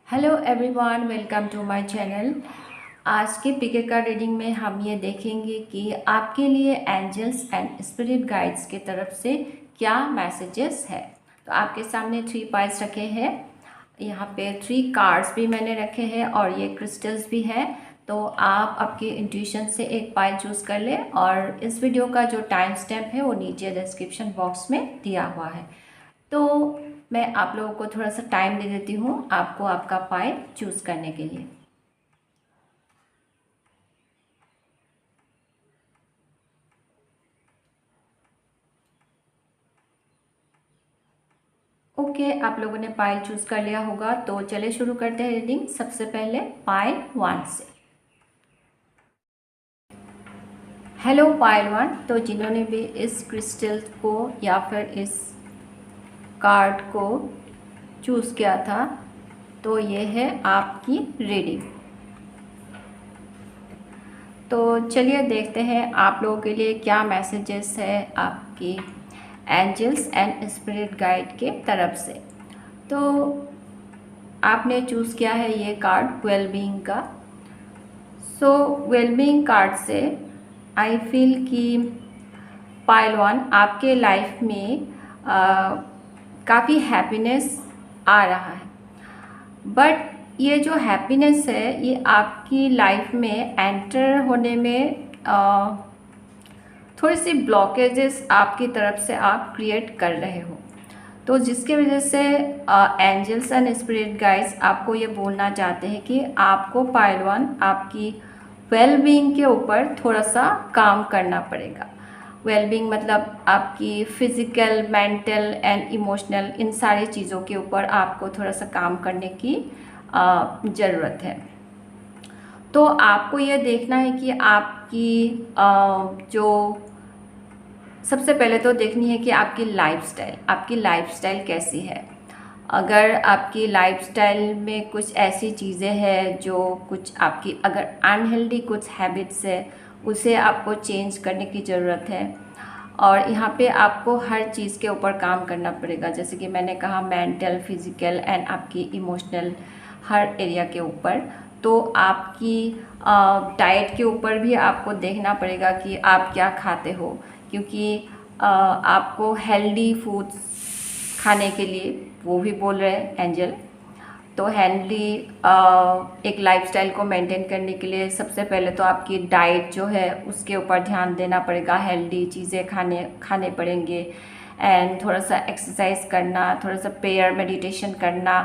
Hello everyone, welcome to my channel. आज के पीके का रीडिंग में हम ये देखेंगे कि आपके लिए एंजल्स एंड स्पिरिट गाइड्स की तरफ से क्या मैसेजेस है। तो आपके सामने 3 पाइल्स रखे हैं, यहाँ पे 3 कार्ड्स भी मैंने रखे हैं और ये क्रिस्टल्स भी है। तो आप आपके इंट्यूशन से एक पाइल चूज़ कर लें और इस वीडियो का जो टाइम स्टैम्प है वो नीचे डिस्क्रिप्शन बॉक्स में दिया हुआ है। तो मैं आप लोगों को थोड़ा सा टाइम दे देती हूँ आपको आपका पाइल चूज़ करने के लिए। ओके, आप लोगों ने पाइल चूज़ कर लिया होगा, तो चलिए शुरू करते हैं रीडिंग। सबसे पहले पाइल 1 से। Hello pile 1। तो जिन्होंने भी इस क्रिस्टल को या फिर इस कार्ड को चूज़ किया था, तो ये है आपकी रीडिंग। तो चलिए देखते हैं आप लोगों के लिए क्या मैसेजेस है आपकी एंजल्स एंड स्पिरिट गाइड के तरफ से। तो आपने चूज़ किया है ये कार्ड वेलबीइंग का। सो वेलबीइंग कार्ड से आई फील कि पाइल 1 आपके लाइफ में काफ़ी हैप्पीनेस आ रहा है, बट ये जो हैप्पीनेस है ये आपकी लाइफ में एंटर होने में थोड़ी सी ब्लॉकेजेस आपकी तरफ से आप क्रिएट कर रहे हो। तो जिसकी वजह से एंजल्स एंड स्पिरिट गाइड्स आपको ये बोलना चाहते हैं कि आपको पाइल 1 आपकी वेलबीइंग के ऊपर थोड़ा सा काम करना पड़ेगा। वेलबीइंग मतलब आपकी फिज़िकल, मेंटल एंड इमोशनल, इन सारी चीज़ों के ऊपर आपको थोड़ा सा काम करने की ज़रूरत है। तो आपको ये देखना है कि आपकी जो सबसे पहले तो देखनी है कि आपकी लाइफस्टाइल कैसी है। अगर आपकी लाइफस्टाइल में कुछ ऐसी चीज़ें हैं जो कुछ आपकी अगर अनहेल्दी कुछ हैबिट्स है, उसे आपको चेंज करने की ज़रूरत है। और यहाँ पे आपको हर चीज़ के ऊपर काम करना पड़ेगा, जैसे कि मैंने कहा मेंटल, फिज़िकल एंड आपकी इमोशनल, हर एरिया के ऊपर। तो आपकी डाइट के ऊपर भी आपको देखना पड़ेगा कि आप क्या खाते हो, क्योंकि आपको हेल्दी फूड्स खाने के लिए वो भी बोल रहे हैं एंजल। तो हेल्दी एक लाइफस्टाइल को मेंटेन करने के लिए सबसे पहले तो आपकी डाइट जो है उसके ऊपर ध्यान देना पड़ेगा। हेल्दी चीज़ें खाने पड़ेंगे एंड थोड़ा सा एक्सरसाइज करना, थोड़ा सा प्रेयर मेडिटेशन करना।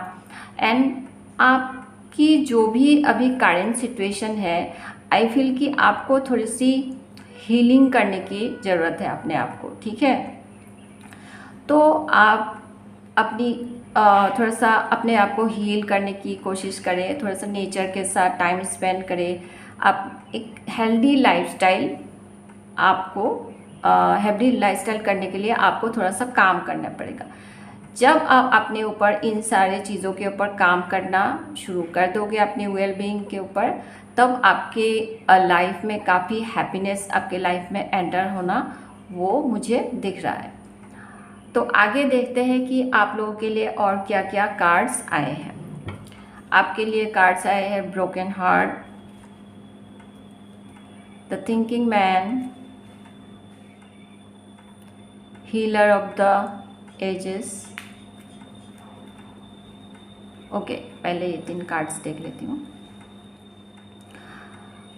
एंड आपकी जो भी अभी करंट सिचुएशन है, आई फील कि आपको थोड़ी सी हीलिंग करने की ज़रूरत है अपने आप को, ठीक है। तो आप अपनी थोड़ा सा अपने आप को हील करने की कोशिश करें, थोड़ा सा नेचर के साथ टाइम स्पेंड करें। आप एक हेल्दी लाइफस्टाइल आपको हेल्दी लाइफस्टाइल करने के लिए आपको थोड़ा सा काम करना पड़ेगा। जब आप अपने ऊपर इन सारे चीज़ों के ऊपर काम करना शुरू कर दोगे अपनी वेलबीइंग के ऊपर, तब आपके लाइफ में काफ़ी हैप्पीनेस आपके लाइफ में एंटर होना वो मुझे दिख रहा है। तो आगे देखते हैं कि आप लोगों के लिए और क्या क्या कार्ड्स आए हैं। आपके लिए कार्ड्स आए हैं broken heart, the thinking man, healer of the ages. Okay, पहले ये 3 कार्ड्स देख लेती हूँ।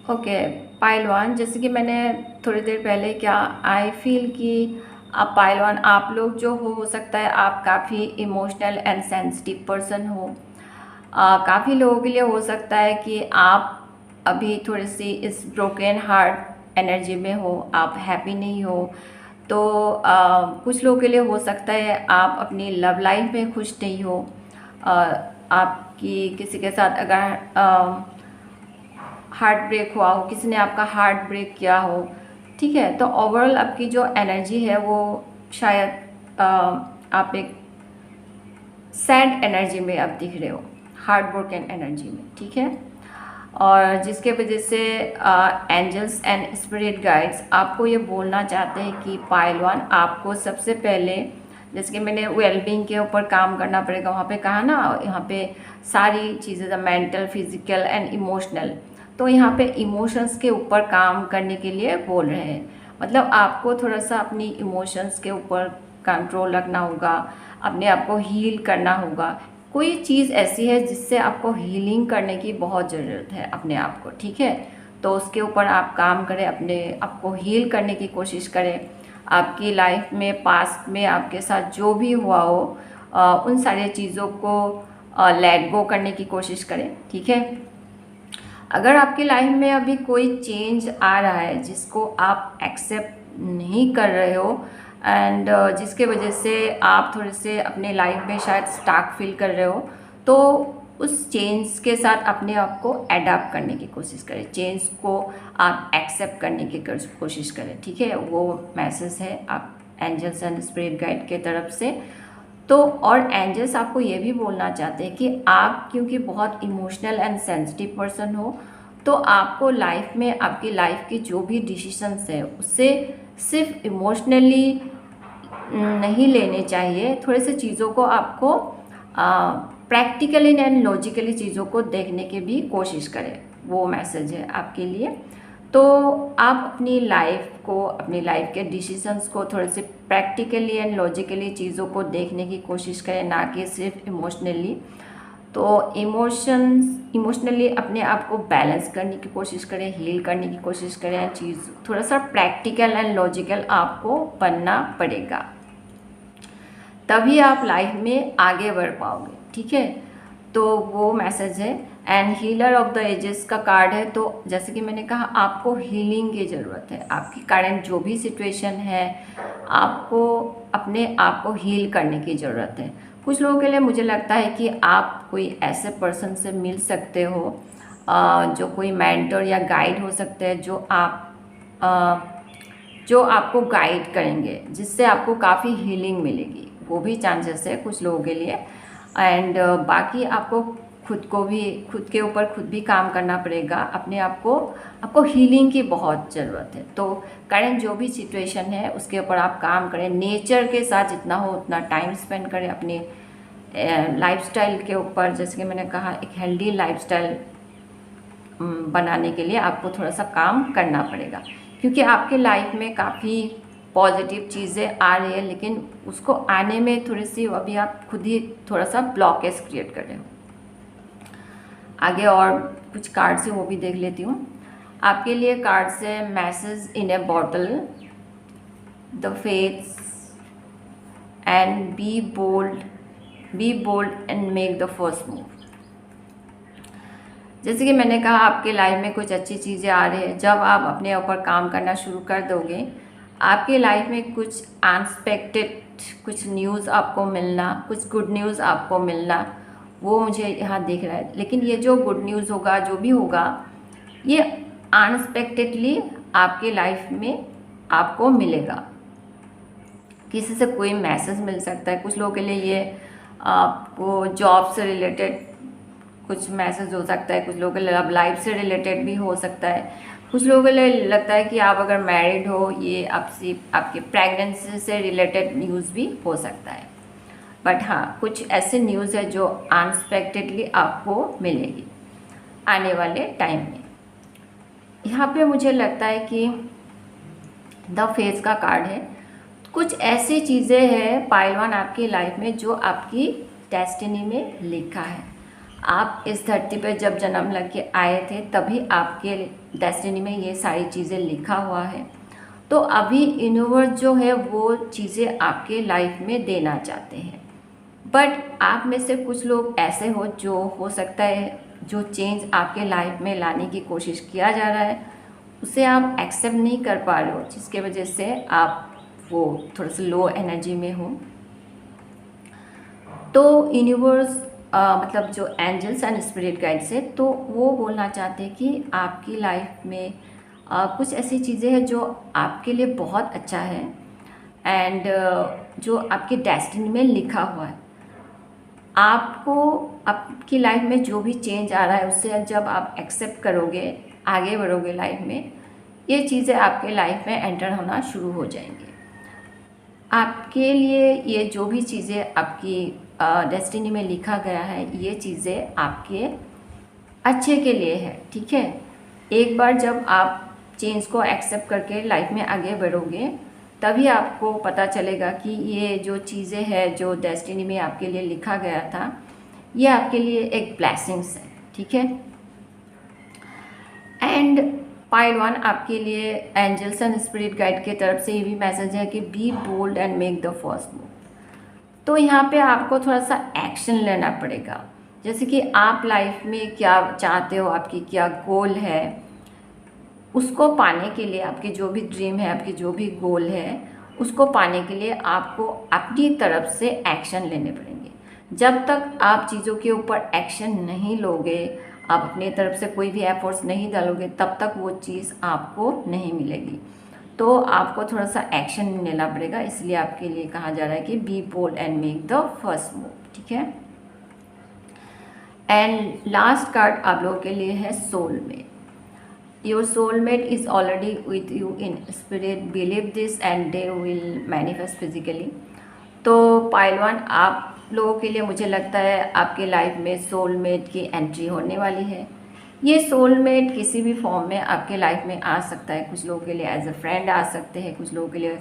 ओके, पाइल 1, जैसे कि मैंने थोड़ी देर पहले क्या आई फील कि आप पाइल 1 आप लोग जो हो सकता है आप काफ़ी इमोशनल एंड सेंसिटिव पर्सन हो। काफ़ी लोगों के लिए हो सकता है कि आप अभी थोड़ी सी इस ब्रोकन हार्ट एनर्जी में हो, आप हैप्पी नहीं हो। तो कुछ लोगों के लिए हो सकता है आप अपनी लव लाइफ में खुश नहीं हो। आपकी किसी के साथ अगर हार्ट ब्रेक हुआ हो, किसी ने आपका हार्ट ब्रेक किया हो, ठीक है। तो ओवरऑल आपकी जो एनर्जी है वो शायद आप एक सैड एनर्जी में आप दिख रहे हो, हार्ट ब्रोकन एनर्जी में, ठीक है। और जिसके वजह से एंजल्स एंड स्पिरिट गाइड्स आपको ये बोलना चाहते हैं कि पाइल 1 आपको सबसे पहले जैसे कि मैंने वेलबींग के ऊपर काम करना पड़ेगा, वहाँ पे कहा ना, यहाँ पे सारी चीज़ें मेंटल, फिजिकल एंड इमोशनल, तो यहाँ पे इमोशंस के ऊपर काम करने के लिए बोल रहे हैं। मतलब आपको थोड़ा सा अपनी इमोशंस के ऊपर कंट्रोल रखना होगा, अपने आप को हील करना होगा। कोई चीज़ ऐसी है जिससे आपको हीलिंग करने की बहुत ज़रूरत है अपने आप को, ठीक है, तो उसके ऊपर आप काम करें, अपने आप को हील करने की कोशिश करें। आपकी लाइफ में पास्ट में आपके साथ जो भी हुआ हो उन सारी चीज़ों को लेट गो करने की कोशिश करें, ठीक है। अगर आपकी लाइफ में अभी कोई चेंज आ रहा है जिसको आप एक्सेप्ट नहीं कर रहे हो एंड जिसके वजह से आप थोड़े से अपने लाइफ में शायद स्टाक फील कर रहे हो, तो उस चेंज के साथ अपने आप को अडाप्ट करने की कोशिश करें, चेंज को आप एक्सेप्ट करने की कोशिश करें, ठीक है। वो मैसेज है आप एंजल्स एंड स्पिरिट गाइड के तरफ से। तो और एंजल्स आपको ये भी बोलना चाहते हैं कि आप क्योंकि बहुत इमोशनल एंड सेंसिटिव पर्सन हो, तो आपको लाइफ में आपकी लाइफ की जो भी डिसीजंस है उससे सिर्फ इमोशनली नहीं लेने चाहिए, थोड़े से चीज़ों को आपको प्रैक्टिकली एंड लॉजिकली चीज़ों को देखने की भी कोशिश करें। वो मैसेज है आपके लिए। तो आप अपनी लाइफ को, अपनी लाइफ के डिसीजंस को थोड़े से प्रैक्टिकली एंड लॉजिकली चीज़ों को देखने की कोशिश करें, ना कि सिर्फ इमोशनली। तो इमोशनली अपने आप को बैलेंस करने की कोशिश करें, हील करने की कोशिश करें, चीज़ थोड़ा सा प्रैक्टिकल एंड लॉजिकल आपको बनना पड़ेगा, तभी आप लाइफ में आगे बढ़ पाओगे, ठीक है। तो वो मैसेज है। And healer of the ages का कार्ड है, तो जैसे कि मैंने कहा आपको हीलिंग की ज़रूरत है। आपकी करंट जो भी सिचुएशन है, आपको अपने आप को हील करने की ज़रूरत है। कुछ लोगों के लिए मुझे लगता है कि आप कोई ऐसे पर्सन से मिल सकते हो जो कोई मेंटर या गाइड हो सकते हैं, जो आपको गाइड करेंगे, जिससे आपको काफ़ी हीलिंग मिलेगी। वो भी चांसेस है कुछ लोगों के लिए। एंड बाकी आपको खुद के ऊपर खुद भी काम करना पड़ेगा। अपने आप को आपको हीलिंग की बहुत ज़रूरत है। तो करंट जो भी सिचुएशन है उसके ऊपर आप काम करें, नेचर के साथ जितना हो उतना टाइम स्पेंड करें, अपने लाइफस्टाइल के ऊपर। जैसे कि मैंने कहा, एक हेल्दी लाइफस्टाइल बनाने के लिए आपको थोड़ा सा काम करना पड़ेगा, क्योंकि आपके लाइफ में काफ़ी पॉजिटिव चीज़ें आ रही है, लेकिन उसको आने में थोड़ी सी अभी आप खुद ही थोड़ा सा ब्लॉकेज क्रिएट कर रहे हो। आगे और कुछ कार्ड्स है वो भी देख लेती हूँ। आपके लिए कार्ड्स है message in a bottle, the fates and be bold and make the first move. जैसे कि मैंने कहा, आपके लाइफ में कुछ अच्छी चीज़ें आ रही है। जब आप अपने ऊपर काम करना शुरू कर दोगे, आपके लाइफ में कुछ अनएक्सपेक्टेड कुछ न्यूज़ आपको मिलना, कुछ गुड न्यूज़ आपको मिलना, वो मुझे यहाँ दिख रहा है। लेकिन ये जो गुड न्यूज़ होगा, जो भी होगा, ये अनएक्सपेक्टेडली आपके लाइफ में आपको मिलेगा। किसी से कोई मैसेज मिल सकता है। कुछ लोगों के लिए ये आपको जॉब से रिलेटेड कुछ मैसेज हो सकता है, कुछ लोगों के लिए लव लाइफ से रिलेटेड भी हो सकता है। कुछ लोगों के लिए लगता है कि आप अगर मैरिड हो, ये आपके प्रेगनेंसी से रिलेटेड न्यूज़ भी हो सकता है। बट हाँ, कुछ ऐसे न्यूज़ है जो अनएक्सपेक्टेडली आपको मिलेगी आने वाले टाइम में। यहाँ पे मुझे लगता है कि द फेस का कार्ड है। कुछ ऐसी चीज़ें हैं पाइल वन आपकी लाइफ में जो आपकी डेस्टिनी में लिखा है। आप इस धरती पर जब जन्म लेके आए थे, तभी आपके डेस्टिनी में ये सारी चीज़ें लिखा हुआ है। तो अभी यूनिवर्स जो है वो चीज़ें आपके लाइफ में देना चाहते हैं। बट आप में से कुछ लोग ऐसे हो जो हो सकता है जो चेंज आपके लाइफ में लाने की कोशिश किया जा रहा है उसे आप एक्सेप्ट नहीं कर पा रहे हो, जिसके वजह से आप वो थोड़ा सा लो एनर्जी में हो। तो यूनिवर्स मतलब जो एंजल्स एंड स्पिरिट गाइड्स है, तो वो बोलना चाहते हैं कि आपकी लाइफ में कुछ ऐसी चीज़ें हैं जो आपके लिए बहुत अच्छा है एंड जो आपके डेस्टिनी में लिखा हुआ है। आपको आपकी लाइफ में जो भी चेंज आ रहा है उससे जब आप एक्सेप्ट करोगे, आगे बढ़ोगे लाइफ में, ये चीज़ें आपके लाइफ में एंटर होना शुरू हो जाएंगी। आपके लिए ये जो भी चीज़ें आपकी डेस्टिनी में लिखा गया है, ये चीज़ें आपके अच्छे के लिए है, ठीक है। एक बार जब आप चेंज को एक्सेप्ट करके लाइफ में आगे बढ़ोगे, तभी आपको पता चलेगा कि ये जो चीज़ें हैं जो डेस्टिनी में आपके लिए लिखा गया था, ये आपके लिए एक ब्लेसिंग्स है, ठीक है। एंड पाइल 1 आपके लिए एंजल्स एंड स्पिरिट गाइड की तरफ से ये भी मैसेज है कि be bold and make the first move. तो यहाँ पे आपको थोड़ा सा एक्शन लेना पड़ेगा, जैसे कि आप लाइफ में क्या चाहते हो, आपकी क्या गोल है, उसको पाने के लिए, आपकी जो भी ड्रीम है, आपकी जो भी गोल है, उसको पाने के लिए आपको अपनी तरफ से एक्शन लेने पड़ेंगे। जब तक आप चीज़ों के ऊपर एक्शन नहीं लोगे, आप अपनी तरफ से कोई भी एफर्ट्स नहीं डालोगे, तब तक वो चीज़ आपको नहीं मिलेगी। तो आपको थोड़ा सा एक्शन लेना पड़ेगा, इसलिए आपके लिए कहा जा रहा है कि be bold and make the first move, ठीक है। एंड लास्ट कार्ड आप लोगों के लिए है soulmate. Your soulmate is already with you in spirit, believe this and they will manifest physically. तो पाइल 1 आप लोगों के लिए मुझे लगता है आपके लाइफ में सोलमेट की एंट्री होने वाली है। ये सोलमेट किसी भी फॉर्म में आपके लाइफ में आ सकता है। कुछ लोगों के लिए एज अ फ्रेंड आ सकते हैं, कुछ लोगों के लिए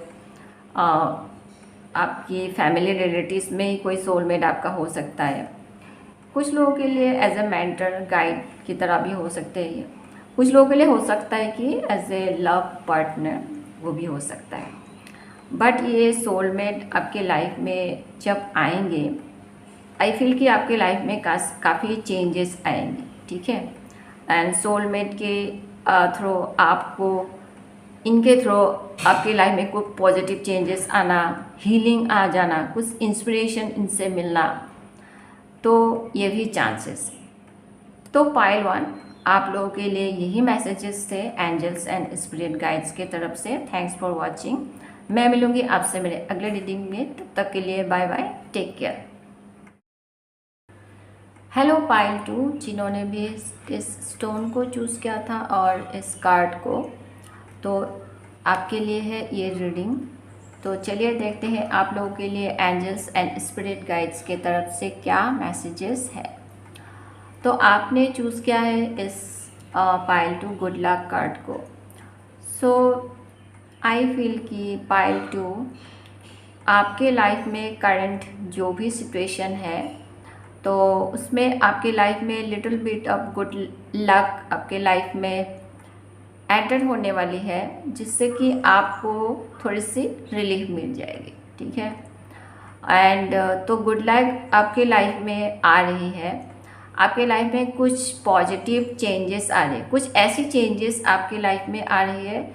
आपकी फैमिली रिलेटिव्स में ही कोई सोलमेट आपका हो सकता है। कुछ लोगों के लिए एज ए मेंटर गाइड की तरह भी हो सकते हैं। कुछ लोगों के लिए हो सकता है कि एज ए लव पार्टनर वो भी हो सकता है। बट ये सोलमेट आपके लाइफ में जब आएंगे, आई फील कि आपके लाइफ में काफ़ी चेंजेस आएंगे, ठीक है। एंड सोलमेट के थ्रू आपको, इनके थ्रू आपकी लाइफ में कुछ पॉजिटिव चेंजेस आना, हीलिंग आ जाना, कुछ इंस्पिरेशन इनसे मिलना, तो ये भी चांसेस है। तो पाइल 1 आप लोगों के लिए यही मैसेजेस थे एंजल्स एंड स्पिरिट गाइड्स के तरफ से। Thanks for watching. मैं मिलूँगी आपसे मेरे अगले रीडिंग में, तब तक के लिए bye bye, take care. Hello pile 2, जिन्होंने भी इस स्टोन को चूज़ किया था और इस कार्ड को, तो आपके लिए है ये रीडिंग। तो चलिए देखते हैं आप लोगों के लिए एंजल्स एंड स्पिरिट गाइड्स के तरफ से क्या मैसेजेस है। तो आपने चूज़ किया है इस पाइल 2 गुड लक कार्ड को। सो आई फील कि पाइल 2 आपके लाइफ में करंट जो भी सिचुएशन है, तो उसमें आपके लाइफ में little bit of good luck आपके लाइफ में एंटर होने वाली है, जिससे कि आपको थोड़ी सी रिलीफ मिल जाएगी, ठीक है। एंड तो गुड लक आपके लाइफ में आ रही है। आपके लाइफ में कुछ पॉजिटिव चेंजेस आ रहे हैं, कुछ ऐसी चेंजेस आपके लाइफ में आ रही है,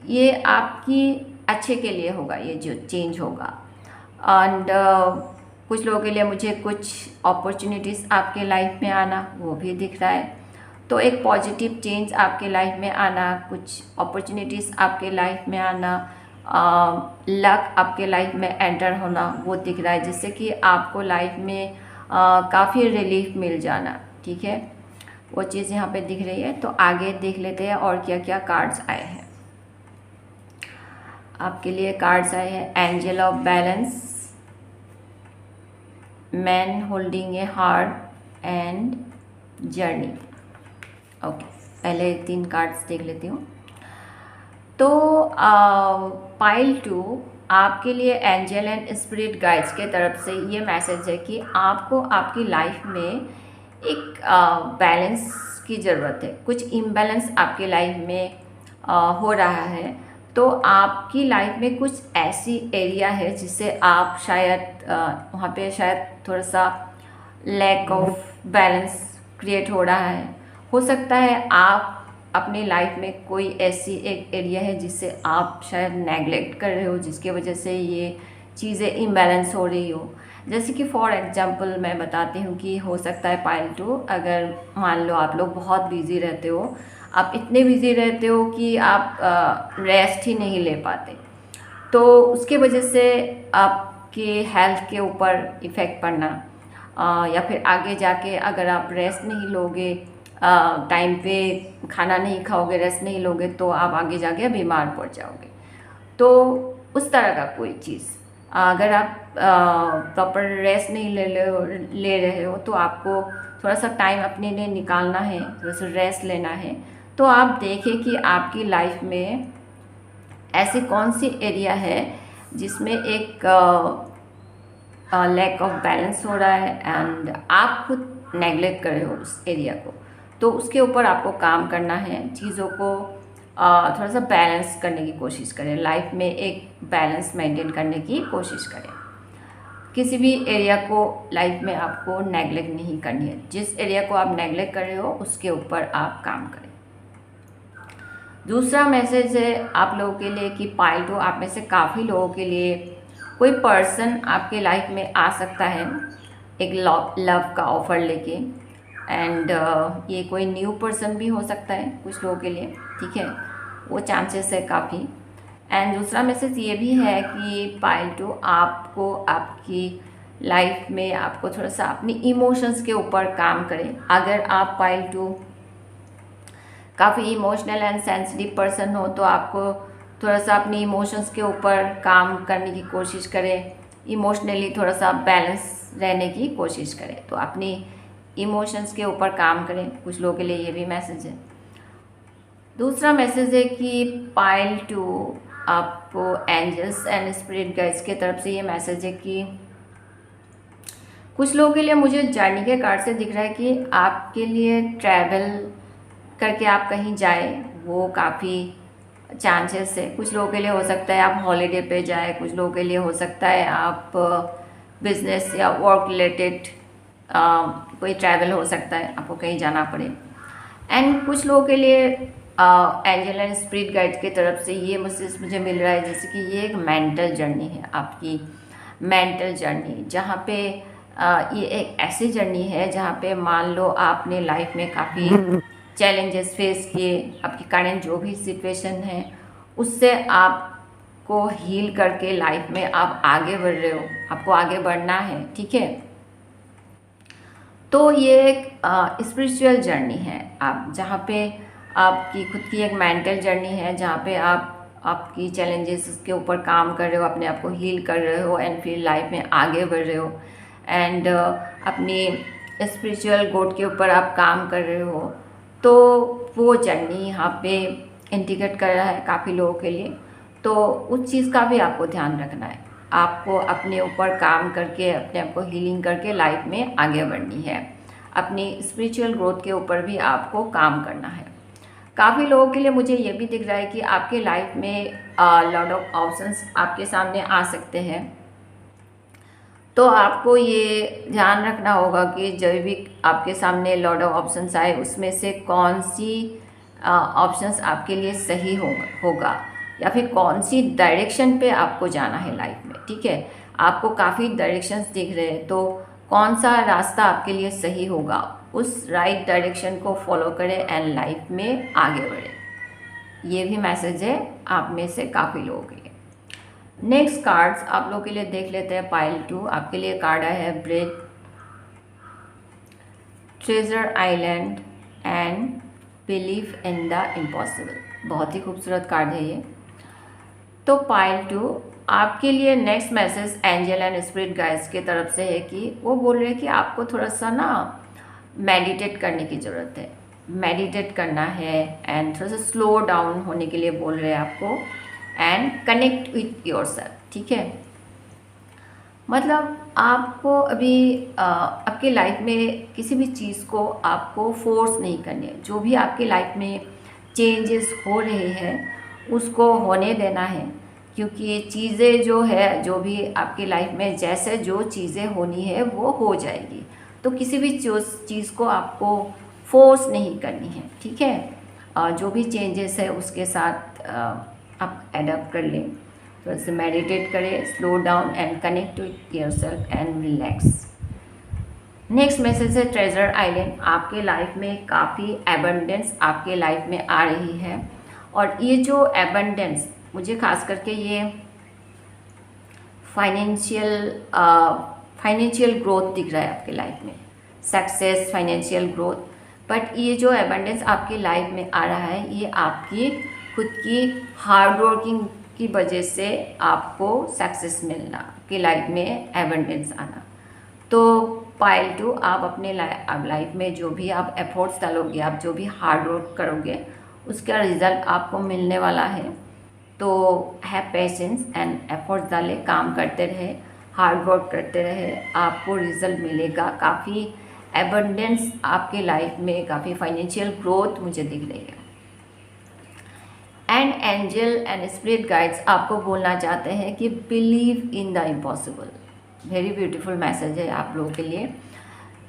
ये आपकी अच्छे के लिए होगा, ये जो चेंज होगा। एंड कुछ लोगों के लिए मुझे कुछ अपॉर्चुनिटीज़ आपके लाइफ में आना वो भी दिख रहा है। तो एक पॉजिटिव चेंज आपके लाइफ में आना, कुछ अपॉर्चुनिटीज़ आपके लाइफ में आना, लक आपके लाइफ में एंटर होना वो दिख रहा है, जिससे कि आपको लाइफ में काफ़ी रिलीफ मिल जाना, ठीक है। वो चीज़ यहाँ पे दिख रही है। तो आगे देख लेते हैं और क्या क्या कार्ड्स आए हैं आपके लिए। कार्ड्स आए हैं angel of balance, man holding A heart and journey. Okay, पहले 3 कार्ड्स देख लेती हूँ। तो पाइल 2 आपके लिए एंजल एंड स्पिरिट गाइड्स के तरफ से ये मैसेज है कि आपको आपकी लाइफ में एक बैलेंस की ज़रूरत है। कुछ इम्बैलेंस आपके लाइफ में हो रहा है, तो आपकी लाइफ में कुछ ऐसी एरिया है जिससे आप शायद वहाँ पे शायद थोड़ा सा लैक ऑफ बैलेंस क्रिएट हो रहा है। हो सकता है आप अपनी लाइफ में कोई ऐसी एक एरिया है जिससे आप शायद नेगलेक्ट कर रहे हो, जिसके वजह से ये चीज़ें इम्बैलेंस हो रही हो। जैसे कि फॉर एग्जांपल मैं बताती हूँ कि हो सकता है पाइल 2, अगर मान लो आप लोग बहुत बिजी रहते हो, आप इतने बिजी रहते हो कि आप रेस्ट ही नहीं ले पाते, तो उसके वजह से आपके हेल्थ के ऊपर इफ़ेक्ट पड़ना, या फिर आगे जाके अगर आप रेस्ट नहीं लोगे, टाइम पे खाना नहीं खाओगे, रेस्ट नहीं लोगे, तो आप आगे जाके बीमार पड़ जाओगे। तो उस तरह का कोई चीज़। अगर आप प्रॉपर रेस्ट नहीं ले रहे हो तो आपको थोड़ा सा टाइम अपने लिए निकालना है, थोड़ा सा रेस्ट लेना है। तो आप देखें कि आपकी लाइफ में ऐसी कौन सी एरिया है जिसमें एक लैक ऑफ बैलेंस हो रहा है एंड आप खुद नेगलेक्ट कर रहे हो उस एरिया को। तो उसके ऊपर आपको काम करना है, चीज़ों को थोड़ा सा बैलेंस करने की कोशिश करें, लाइफ में एक बैलेंस मेंटेन करने की कोशिश करें। किसी भी एरिया को लाइफ में आपको नेगलेक्ट नहीं करनी है। जिस एरिया को आप नेगलेक्ट कर रहे हो उसके ऊपर आप काम करें। दूसरा मैसेज है आप लोगों के लिए कि पाइल 2 आप में से काफ़ी लोगों के लिए कोई पर्सन आपके लाइफ में आ सकता है एक लव का ऑफ़र लेके, एंड ये कोई न्यू पर्सन भी हो सकता है कुछ लोगों के लिए, ठीक है, वो चांसेस है काफ़ी। एंड दूसरा मैसेज ये भी है कि पाइल 2 आपको आपकी लाइफ में आपको थोड़ा सा अपनी इमोशंस के ऊपर काम करें। अगर आप पाइल 2 काफ़ी इमोशनल एंड सेंसिटिव पर्सन हो तो आपको थोड़ा सा अपनी इमोशंस के ऊपर काम करने की कोशिश करें, इमोशनली थोड़ा सा बैलेंस रहने की कोशिश करें। तो अपनी इमोशंस के ऊपर काम करें, कुछ लोगों के लिए ये भी मैसेज है। दूसरा मैसेज है कि पाइल 2 आपको एंजल्स एंड स्पिरिट गाइड्स की तरफ से ये मैसेज है कि कुछ लोगों के लिए मुझे जर्नी के कार्ड से दिख रहा है कि आपके लिए ट्रैवल करके आप कहीं जाए, वो काफ़ी चांसेस है। कुछ लोगों के लिए हो सकता है आप हॉलीडे पे जाए, कुछ लोगों के लिए हो सकता है आप बिजनेस या वर्क रिलेटेड कोई ट्रैवल हो सकता है, आपको कहीं जाना पड़े। एंड कुछ लोगों के लिए एंजल एंड स्पिरिट गाइड की तरफ से ये मैसेज मुझे मिल रहा है जैसे कि ये एक मेंटल जर्नी है, आपकी मेंटल जर्नी, जहाँ पे ये एक ऐसी जर्नी है जहाँ पे मान लो आपने लाइफ में काफ़ी चैलेंजेस फेस किए, आपकी करंट जो भी सिचुएशन है उससे आपको हील करके लाइफ में आप आगे बढ़ रहे हो, आपको आगे बढ़ना है, ठीक है। तो ये एक स्पिरिचुअल जर्नी है आप, जहाँ पे आपकी खुद की एक मेंटल जर्नी है जहाँ पे आप आपकी चैलेंजेस के ऊपर काम कर रहे हो, अपने आप को हील कर रहे हो एंड फिर लाइफ में आगे बढ़ रहे हो एंड अपनी स्पिरिचुअल ग्रोथ के ऊपर आप काम कर रहे हो। तो वो जर्नी यहाँ पे इंडिकेट कर रहा है काफ़ी लोगों के लिए। तो उस चीज़ का भी आपको ध्यान रखना है, आपको अपने ऊपर काम करके अपने आप को हीलिंग करके लाइफ में आगे बढ़नी है, अपनी स्पिरिचुअल ग्रोथ के ऊपर भी आपको काम करना है। काफ़ी लोगों के लिए मुझे ये भी दिख रहा है कि आपके लाइफ में लॉट ऑफ ऑप्शंस आपके सामने आ सकते हैं। तो आपको ये ध्यान रखना होगा कि जब भी आपके सामने लॉट ऑफ ऑप्शंस आए उसमें से कौन सी ऑप्शंस आपके लिए सही होगा या फिर कौन सी डायरेक्शन पे आपको जाना है लाइफ में, ठीक है। आपको काफ़ी डायरेक्शंस दिख रहे हैं, तो कौन सा रास्ता आपके लिए सही होगा, उस राइट डायरेक्शन को फॉलो करें एंड लाइफ में आगे बढ़ें। ये भी मैसेज है आप में से काफ़ी लोगों के लिए। नेक्स्ट कार्ड्स आप लोगों के लिए देख लेते हैं। पाइल 2 आपके लिए कार्ड है bread, treasure island and believe in the impossible. बहुत ही खूबसूरत कार्ड है ये। तो पाइल 2 आपके लिए next message angel and spirit guides की तरफ से है कि वो बोल रहे हैं कि आपको थोड़ा सा ना मेडिटेट करने की ज़रूरत है, मेडिटेट करना है एंड थोड़ा सा स्लो डाउन होने के लिए बोल रहे हैं आपको एंड कनेक्ट विथ योरसेल्फ, ठीक है। मतलब आपको अभी आपके लाइफ में किसी भी चीज़ को आपको फोर्स नहीं करनी है। जो भी आपकी लाइफ में चेंजेस हो रहे हैं उसको होने देना है, क्योंकि चीज़ें जो है, जो भी आपकी लाइफ में जैसे जो चीज़ें होनी है वो हो जाएगी। तो किसी भी चीज़ को आपको फोर्स नहीं करनी है, ठीक है। जो भी चेंजेस है उसके साथ आप एडप्ट कर लें, थोड़ा सा मेडिटेट करें, slow down and connect with yourself and relax. Next message है ट्रेजर आइलैंड। आपके लाइफ में काफ़ी एबंडेंस आपके लाइफ में आ रही है और ये जो एबंडेंस मुझे खास करके ये फाइनेंशियल ग्रोथ दिख रहा है आपके लाइफ में, सक्सेस, फाइनेंशियल ग्रोथ। बट ये जो एबंडेंस आपकी लाइफ में आ रहा है ये आपकी खुद की हार्ड वर्किंग की वजह से आपको सक्सेस मिलना, कि लाइफ में एबंडेंस आना। तो पाइल 2, आप अपने लाइफ में जो भी आप एफर्ट्स डालोगे, आप जो भी हार्ड वर्क करोगे, उसका रिज़ल्ट आपको मिलने वाला है। तो हैव पेशेंस एंड एफर्ट्स डालें, काम करते रहे, हार्ड वर्क करते रहे, आपको रिज़ल्ट मिलेगा। काफ़ी एबंडेंस आपके लाइफ में, काफ़ी फाइनेंशियल ग्रोथ मुझे दिख रही है। And angel and spirit guides आपको बोलना चाहते हैं कि believe in the impossible. Very beautiful message है आप लोगों के लिए।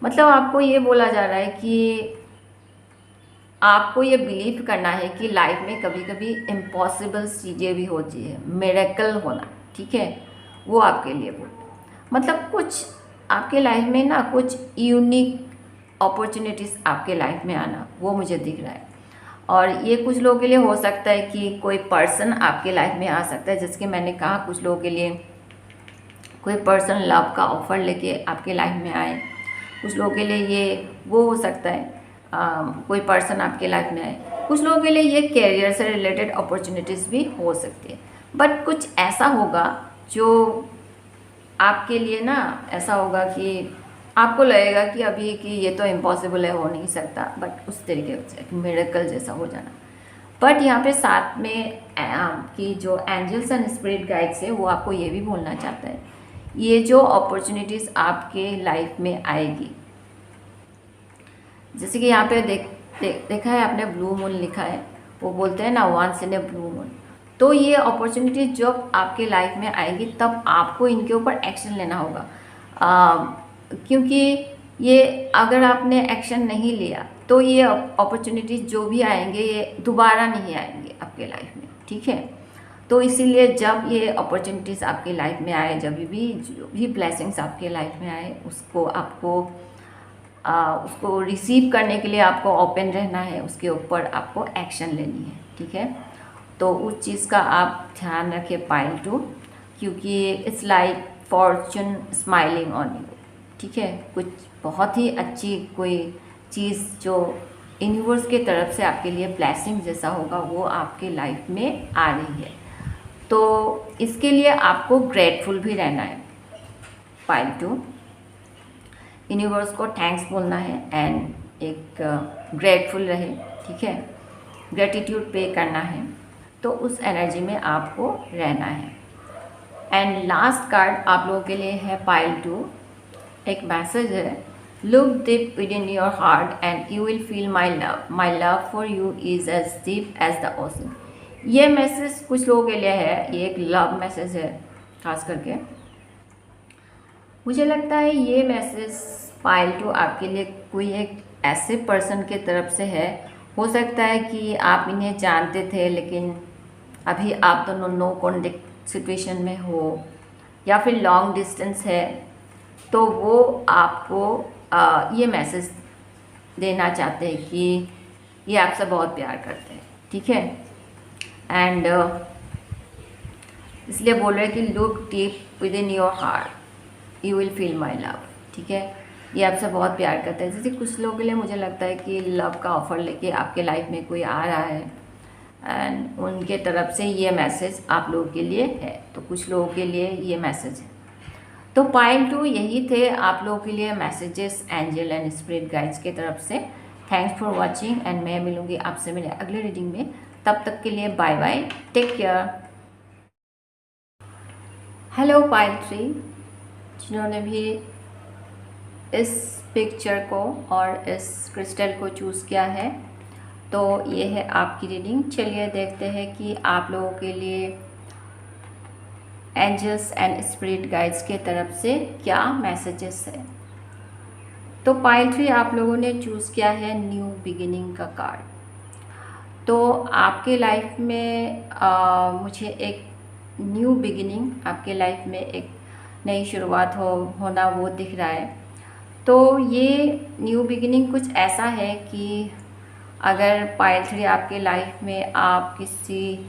मतलब आपको ये बोला जा रहा है कि आपको ये बिलीव करना है कि लाइफ में कभी कभी इम्पॉसिबल चीज़ें भी होती है, मिरेकल होना, ठीक है, वो आपके लिए बोल। मतलब कुछ आपके लाइफ में ना कुछ यूनिक अपॉर्चुनिटीज़ आपके लाइफ में आना, वो मुझे दिख रहा है। और ये कुछ लोगों के लिए हो सकता है कि कोई पर्सन आपके लाइफ में आ सकता है, जैसे कि मैंने कहा कुछ लोगों के लिए कोई पर्सन लव का ऑफ़र लेके आपके लाइफ में आए। कुछ लोगों के लिए ये वो हो सकता है कोई पर्सन आपके लाइफ में आए। कुछ लोगों के लिए ये कैरियर से रिलेटेड अपॉर्चुनिटीज़ भी हो सकती है। बट कुछ ऐसा होगा जो आपके लिए ना ऐसा होगा कि आपको लगेगा कि अभी कि ये तो इम्पॉसिबल है, हो नहीं सकता, बट उस तरीके से मिरेकल जैसा हो जाना। बट यहाँ पे साथ में कि जो एंजल्स एंड स्पिरिट गाइड्स है वो आपको ये भी बोलना चाहता है, ये जो अपॉर्चुनिटीज़ आपके लाइफ में आएगी, जैसे कि यहाँ पे देखा है आपने ब्लू मून लिखा है, वो बोलते हैं ना once in a blue moon. तो ये अपॉर्चुनिटी जब आपके लाइफ में आएगी तब आपको इनके ऊपर एक्शन लेना होगा, क्योंकि ये अगर आपने एक्शन नहीं लिया तो ये अपॉर्चुनिटी जो भी आएंगे ये दोबारा नहीं आएंगे आपके लाइफ में, ठीक है। तो इसीलिए जब ये अपॉर्चुनिटीज़ आपकी लाइफ में आए, जब भी जो भी ब्लेसिंग्स आपके लाइफ में आए, उसको आपको उसको रिसीव करने के लिए आपको ओपन रहना है, उसके ऊपर आपको एक्शन लेनी है, ठीक है। तो उस चीज़ का आप ध्यान रखें पाइल 2, क्योंकि it's like Fortune smiling on you, ठीक है। कुछ बहुत ही अच्छी कोई चीज़ जो यूनिवर्स के तरफ से आपके लिए ब्लेसिंग जैसा होगा वो आपके लाइफ में आ रही है। तो इसके लिए आपको ग्रेटफुल भी रहना है पाइल 2, यूनिवर्स को थैंक्स बोलना है एंड एक ग्रेटफुल रहे, ठीक है, ग्रेटिट्यूड पे करना है। तो उस एनर्जी में आपको रहना है। एंड लास्ट कार्ड आप लोगों के लिए है पाइल 2, एक मैसेज है, look deep within your heart and you will feel my love for you is as deep as the ocean. ये मैसेज कुछ लोगों के लिए है, ये एक लव मैसेज है खास करके। मुझे लगता है ये मैसेज पाइल 2 आपके लिए कोई एक ऐसे पर्सन के तरफ से है। हो सकता है कि आप इन्हें जानते थे लेकिन अभी आप दोनों नो कॉन्टेक्ट सिचुएशन में हो, या फिर लॉन्ग डिस्टेंस है, तो वो आपको ये मैसेज देना चाहते हैं कि ये आपसे बहुत प्यार करते हैं, ठीक है। एंड इसलिए बोल रहे हैं कि look deep within your heart you will feel my love, ठीक है। ये आपसे बहुत प्यार करते हैं। जैसे कुछ लोगों के लिए मुझे लगता है कि लव का ऑफ़र लेके आपके लाइफ में कोई आ रहा है एंड उनके तरफ से ये मैसेज आप लोगों के लिए है। तो कुछ लोगों के लिए ये मैसेज है। तो पाइल 2 यही थे आप लोगों के लिए messages angel and spirit guides की तरफ से। थैंक्स फॉर वॉचिंग एंड मैं मिलूँगी आपसे मेरे अगले रीडिंग में। तब तक के लिए bye bye, take care. Hello pile 3, जिन्होंने भी इस पिक्चर को और इस क्रिस्टल को चूज़ किया है, तो ये है आपकी रीडिंग। चलिए देखते हैं कि आप लोगों के लिए एंजल्स एंड स्पिरिट गाइड्स के तरफ से क्या मैसेजेस है। तो पाइल 3 आप लोगों ने चूज़ किया है न्यू बिगिनिंग का कार्ड। तो आपके लाइफ में मुझे एक न्यू बिगिनिंग, आपके लाइफ में एक नई शुरुआत होना वो दिख रहा है। तो ये न्यू बिगिनिंग कुछ ऐसा है कि अगर पाइल 3 आपके लाइफ में आप किसी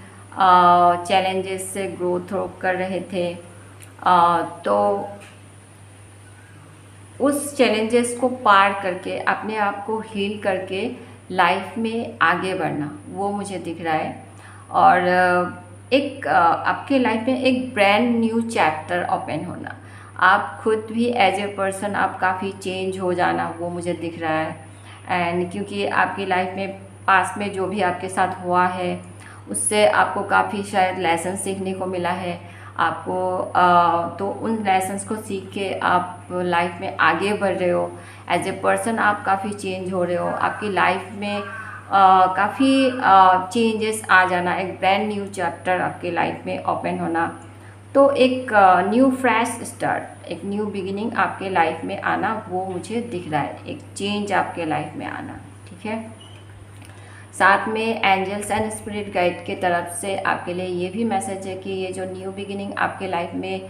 चैलेंजेस से ग्रोथ कर रहे थे, तो उस चैलेंजेस को पार करके अपने आप को हील करके लाइफ में आगे बढ़ना वो मुझे दिख रहा है। और आपके लाइफ में एक ब्रांड न्यू चैप्टर ओपन होना। आप खुद भी एज ए पर्सन आप काफ़ी चेंज हो जाना, वो मुझे दिख रहा है। एंड क्योंकि आपकी लाइफ में पास में जो भी आपके साथ हुआ है उससे आपको काफ़ी शायद लेसन सीखने को मिला है आपको। तो उन लेसन्स को सीख के आप लाइफ में आगे बढ़ रहे हो। एज ए पर्सन आप काफ़ी चेंज हो रहे हो, आपकी लाइफ में काफ़ी चेंजेस आ जाना, एक ब्रांड न्यू चैप्टर आपके लाइफ में ओपन होना। तो एक न्यू फ्रेश स्टार्ट, एक न्यू बिगिनिंग आपके लाइफ में आना, वो मुझे दिख रहा है, एक चेंज आपके लाइफ में आना। ठीक है, साथ में एंजल्स एंड स्पिरिट गाइड के तरफ से आपके लिए ये भी मैसेज है कि ये जो न्यू बिगिनिंग आपके लाइफ में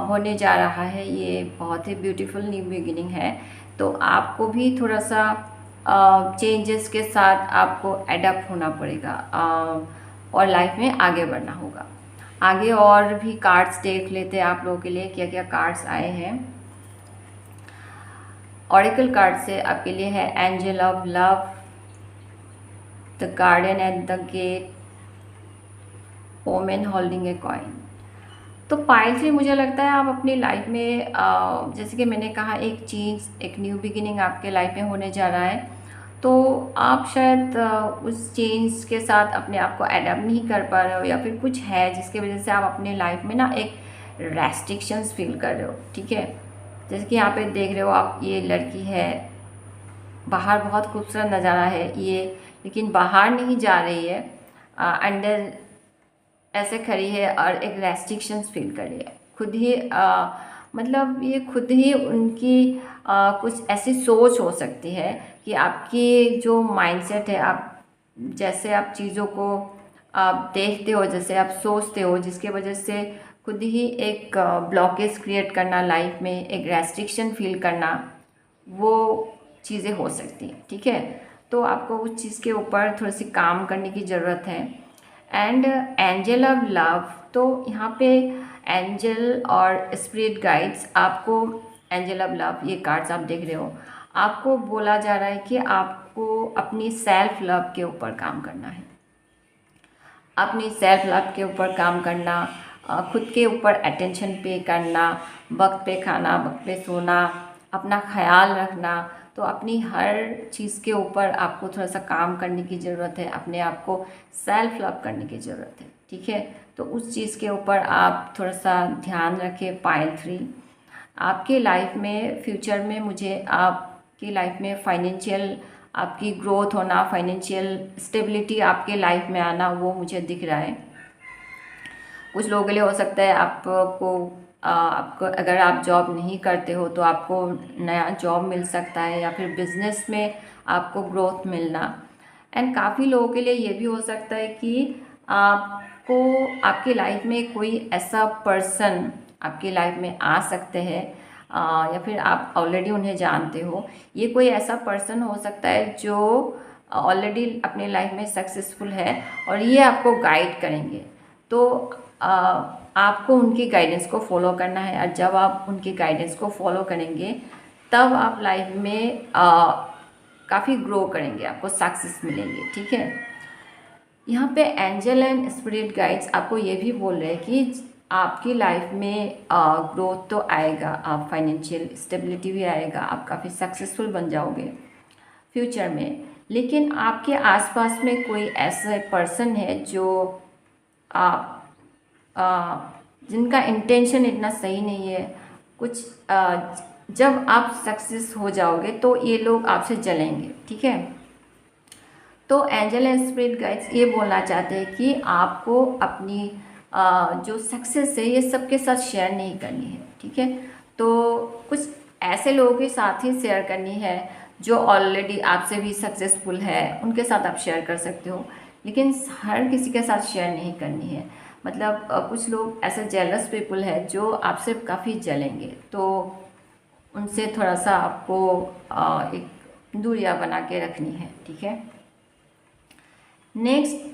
होने जा रहा है, ये बहुत ही ब्यूटीफुल न्यू बिगिनिंग है। तो आपको भी थोड़ा सा चेंजेस के साथ आपको एडप्ट होना पड़ेगा और लाइफ में आगे बढ़ना होगा। आगे और भी कार्ड्स देख लेते हैं आप लोगों के लिए क्या क्या कार्ड्स आए हैं। ऑरेकल कार्ड से आपके लिए है angel of love, the garden at the gate, women holding a coin. तो पाइल से मुझे लगता है आप अपनी लाइफ में जैसे कि मैंने कहा एक चेंज, एक न्यू बिगिनिंग आपके लाइफ में होने जा रहा है। तो आप शायद उस चेंज के साथ अपने आप को एडप्ट नहीं कर पा रहे हो, या फिर कुछ है जिसके वजह से आप अपने लाइफ में ना एक रेस्ट्रिक्शंस फील कर रहे हो। ठीक है, जैसे कि यहाँ पे देख रहे हो आप, ये लड़की है, बाहर बहुत खूबसूरत नज़ारा है ये, लेकिन बाहर नहीं जा रही है, अंदर ऐसे खड़ी है और एक रेस्ट्रिक्शंस फील कर रही है खुद ही। मतलब ये खुद ही उनकी कुछ ऐसी सोच हो सकती है कि आपकी जो माइंडसेट है, आप जैसे आप चीज़ों को आप देखते हो, जैसे आप सोचते हो, जिसके वजह से खुद ही एक ब्लॉकेज क्रिएट करना लाइफ में, एक रेस्ट्रिक्शन फील करना, वो चीज़ें हो सकती हैं। ठीक है, तो आपको उस चीज़ के ऊपर थोड़ी सी काम करने की ज़रूरत है। एंड एंजल ऑफ लव, तो यहाँ पे एंजल और स्पिरिट गाइड्स आपको, एंजल ऑफ लव ये कार्ड्स आप देख रहे हो, आपको बोला जा रहा है कि आपको अपनी सेल्फ लव के ऊपर काम करना है, अपनी सेल्फ लव के ऊपर काम करना, खुद के ऊपर अटेंशन पे करना, वक्त पे खाना, वक्त पे सोना, अपना ख्याल रखना। तो अपनी हर चीज़ के ऊपर आपको थोड़ा सा काम करने की ज़रूरत है, अपने आप को सेल्फ लव करने की ज़रूरत है। ठीक है, तो उस चीज़ के ऊपर आप थोड़ा सा ध्यान रखें। पाइल 3 आपके लाइफ में फ्यूचर में, मुझे आपकी लाइफ में फाइनेंशियल आपकी ग्रोथ होना, फाइनेंशियल स्टेबिलिटी आपके लाइफ में आना, वो मुझे दिख रहा है। कुछ लोगों के लिए हो सकता है आपको अगर आप जॉब नहीं करते हो तो आपको नया जॉब मिल सकता है, या फिर बिजनेस में आपको ग्रोथ मिलना। एंड काफ़ी लोगों के लिए ये भी हो सकता है कि आपको आपकी लाइफ में कोई ऐसा पर्सन आपकी लाइफ में आ सकते हैं, या फिर आप ऑलरेडी उन्हें जानते हो। ये कोई ऐसा पर्सन हो सकता है जो ऑलरेडी अपनी लाइफ में सक्सेसफुल है और ये आपको गाइड करेंगे। तो आपको उनकी गाइडेंस को फॉलो करना है, और जब आप उनकी गाइडेंस को फॉलो करेंगे तब आप लाइफ में काफ़ी ग्रो करेंगे, आपको सक्सेस मिलेंगे। ठीक है, यहाँ पे एंजल एंड स्पिरिट गाइड्स आपको ये भी बोल रहे हैं कि आपकी लाइफ में ग्रोथ तो आएगा, आप फाइनेंशियल स्टेबिलिटी भी आएगा, आप काफ़ी सक्सेसफुल बन जाओगे फ्यूचर में। लेकिन आपके आसपास में कोई ऐसा पर्सन है जो जिनका इंटेंशन इतना सही नहीं है कुछ। जब आप सक्सेस हो जाओगे तो ये लोग आपसे जलेंगे। ठीक है, तो एंजल एंड स्पिरिट गाइड्स ये बोलना चाहते हैं कि आपको अपनी जो सक्सेस है ये सबके साथ शेयर नहीं करनी है। ठीक है, तो कुछ ऐसे लोगों के साथ ही शेयर करनी है जो ऑलरेडी आपसे भी सक्सेसफुल है, उनके साथ आप शेयर कर सकते हो, लेकिन हर किसी के साथ शेयर नहीं करनी है। मतलब कुछ लोग ऐसे जेलस पीपल है जो आपसे काफ़ी जलेंगे, तो उनसे थोड़ा सा आपको एक दूरियां बना के रखनी है। ठीक है, नेक्स्ट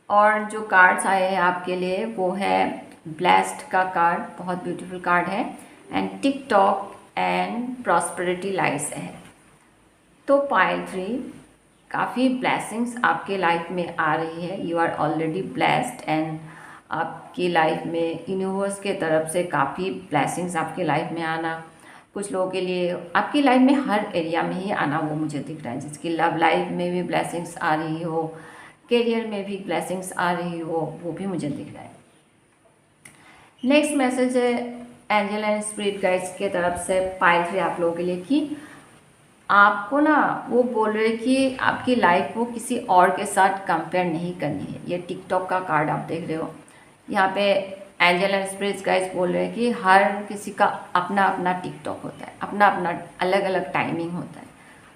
और जो कार्ड्स आए हैं आपके लिए वो है ब्लेस्ड का कार्ड, बहुत ब्यूटीफुल कार्ड है, एंड टिकटॉक एंड प्रॉस्पेरिटी लाइस है। तो पाइल 3 काफ़ी ब्लेसिंग्स आपके लाइफ में आ रही है, you are already blessed and आपकी लाइफ में यूनिवर्स के तरफ से काफ़ी ब्लेसिंग्स आपकी लाइफ में आना, कुछ लोगों के लिए आपकी लाइफ में हर एरिया में ही आना वो मुझे दिख रहा है, जिसकी लव लाइफ में भी ब्लेसिंग्स आ रही हो, करियर में भी ब्लेसिंग्स आ रही हो, वो भी मुझे दिख रहा है। नेक्स्ट मैसेज है एंजल एंड स्पिरिट गाइड्स के तरफ से पाइल 3 आप लोगों के लिए कि आपको ना वो बोल रहे कि आपकी लाइफ को किसी और के साथ कंपेयर नहीं करनी है। ये टिकटॉक का कार्ड आप देख रहे हो, यहाँ पे एंजल एंड स्पिरिट्स गाइड्स बोल रहे हैं कि हर किसी का अपना अपना टिकटॉक होता है, अपना अपना अलग अलग टाइमिंग होता है।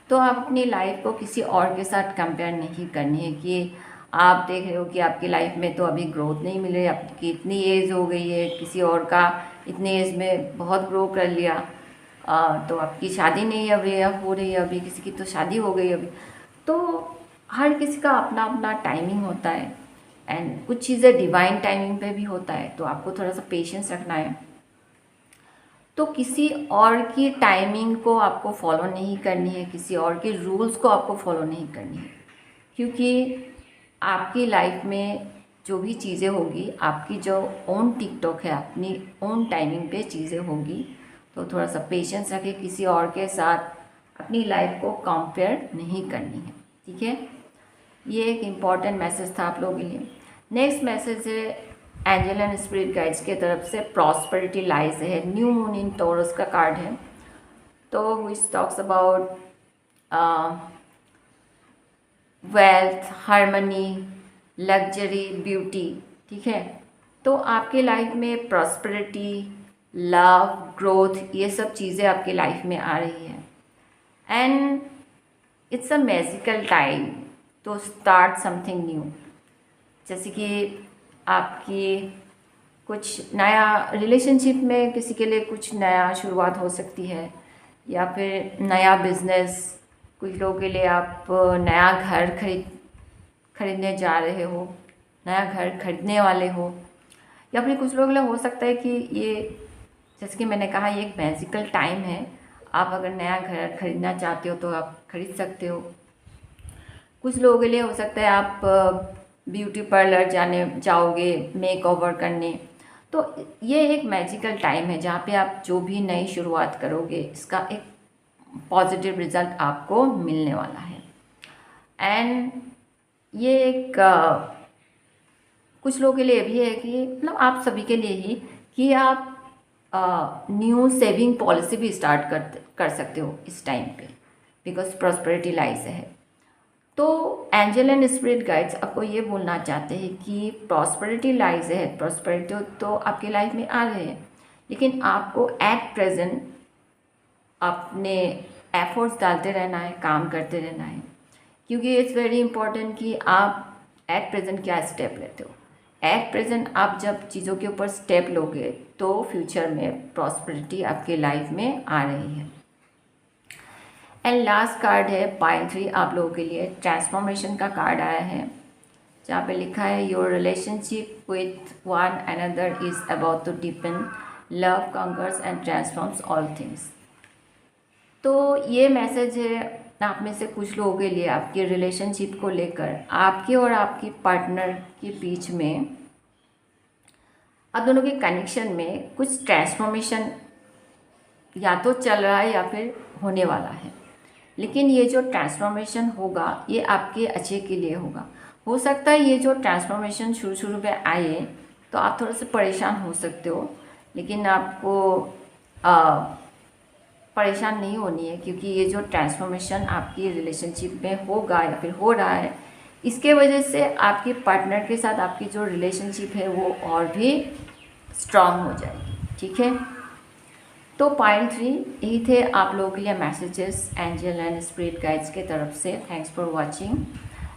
तो आप अपनी लाइफ को किसी और के साथ कंपेयर नहीं करनी है कि आप देख रहे हो कि आपकी लाइफ में तो अभी ग्रोथ नहीं मिल रही, आपकी इतनी एज हो गई है, किसी और का इतनी एज में बहुत ग्रो कर लिया, तो आपकी शादी नहीं अभी हो रही है, अभी किसी की तो शादी हो गई अभी। तो हर किसी का अपना अपना टाइमिंग होता है एंड कुछ चीज़ें डिवाइन टाइमिंग पे भी होता है, तो आपको थोड़ा सा पेशेंस रखना है। तो किसी और की टाइमिंग को आपको फॉलो नहीं करनी है, किसी और के रूल्स को आपको फॉलो नहीं करनी है, क्योंकि आपकी लाइफ में जो भी चीज़ें होगी, आपकी जो ओन टिकटॉक है, अपनी ओन टाइमिंग पे चीज़ें होगी। तो थोड़ा सा पेशेंस रखें, किसी और के साथ अपनी लाइफ को कंपेयर नहीं करनी है, ठीक है। ये एक इम्पॉर्टेंट मैसेज था आप लोगों के लिए। नेक्स्ट मैसेज है एंजल एंड स्पिरिट गाइड्स के तरफ से प्रॉस्पेरिटी लाइज है, न्यू मून इन टॉरस का कार्ड है। तो which talks about wealth, harmony, luxury, beauty, ठीक है। तो आपके लाइफ में प्रॉस्पेरिटी, लव, ग्रोथ, ये सब चीज़ें आपकी लाइफ में आ रही है and it's a magical time to start something new. जैसे कि आपकी कुछ नया रिलेशनशिप में किसी के लिए कुछ नया शुरुआत हो सकती है, या फिर नया बिजनेस, कुछ लोगों के लिए आप नया घर खरीदने जा रहे हो, नया घर खरीदने वाले हो, या फिर कुछ लोगों के लिए हो सकता है कि ये जैसे कि मैंने कहा ये एक मैजिकल टाइम है, आप अगर नया घर खरीदना चाहते हो तो आप खरीद सकते हो। कुछ लोगों के लिए हो सकता है आप ब्यूटी पार्लर जाओगे मेक ओवर करने। तो ये एक मैजिकल टाइम है जहाँ पे आप जो भी नई शुरुआत करोगे इसका एक पॉजिटिव रिजल्ट आपको मिलने वाला है। एंड ये एक कुछ लोगों के लिए भी है कि मतलब आप सभी के लिए ही कि आप न्यू सेविंग पॉलिसी भी स्टार्ट कर सकते हो इस टाइम पे, बिकॉज प्रॉस्पेरिटी लाइज है। तो एंजल एंड स्पिरिट गाइड्स आपको ये बोलना चाहते हैं कि प्रॉस्पेरिटी लाइज है, प्रॉस्पेरिटी तो आपकी लाइफ में आ रहे हैं, लेकिन आपको एट प्रेजेंट अपने एफर्ट्स डालते रहना है, काम करते रहना है, क्योंकि इट्स वेरी इंपॉर्टेंट कि आप एट प्रेजेंट क्या स्टेप लेते हो। एट प्रेजेंट आप जब चीज़ों के ऊपर स्टेप लोगे तो फ्यूचर में प्रॉस्पेरिटी आपके लाइफ में आ रही है। एंड लास्ट कार्ड है पाइल 3 आप लोगों के लिए ट्रांसफॉर्मेशन का कार्ड आया है, जहाँ पे लिखा है your relationship with one another is about to deepen, love conquers and transforms all things. तो ये मैसेज है आप में से कुछ लोगों के लिए आपके रिलेशनशिप को लेकर, आपके और आपकी पार्टनर के बीच में, आप दोनों के कनेक्शन में कुछ ट्रांसफॉर्मेशन या तो चल रहा है या फिर होने वाला है। लेकिन ये जो ट्रांसफॉर्मेशन होगा ये आपके अच्छे के लिए होगा। हो सकता है ये जो ट्रांसफॉर्मेशन शुरू में आए तो आप थोड़ा सा परेशान हो सकते हो, लेकिन आपको परेशान नहीं होनी है, क्योंकि ये जो ट्रांसफॉर्मेशन आपकी रिलेशनशिप में होगा या फिर हो रहा है, इसके वजह से आपके पार्टनर के साथ आपकी जो रिलेशनशिप है वो और भी स्ट्रांग हो जाएगी, ठीक है। तो पाइल 3 यही थे आप लोगों के लिए messages angel and spirit guides के तरफ से। थैंक्स फॉर वाचिंग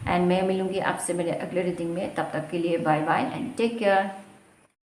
एंड मैं मिलूँगी आपसे मेरे अगले रीडिंग में। तब तक के लिए bye bye and take care.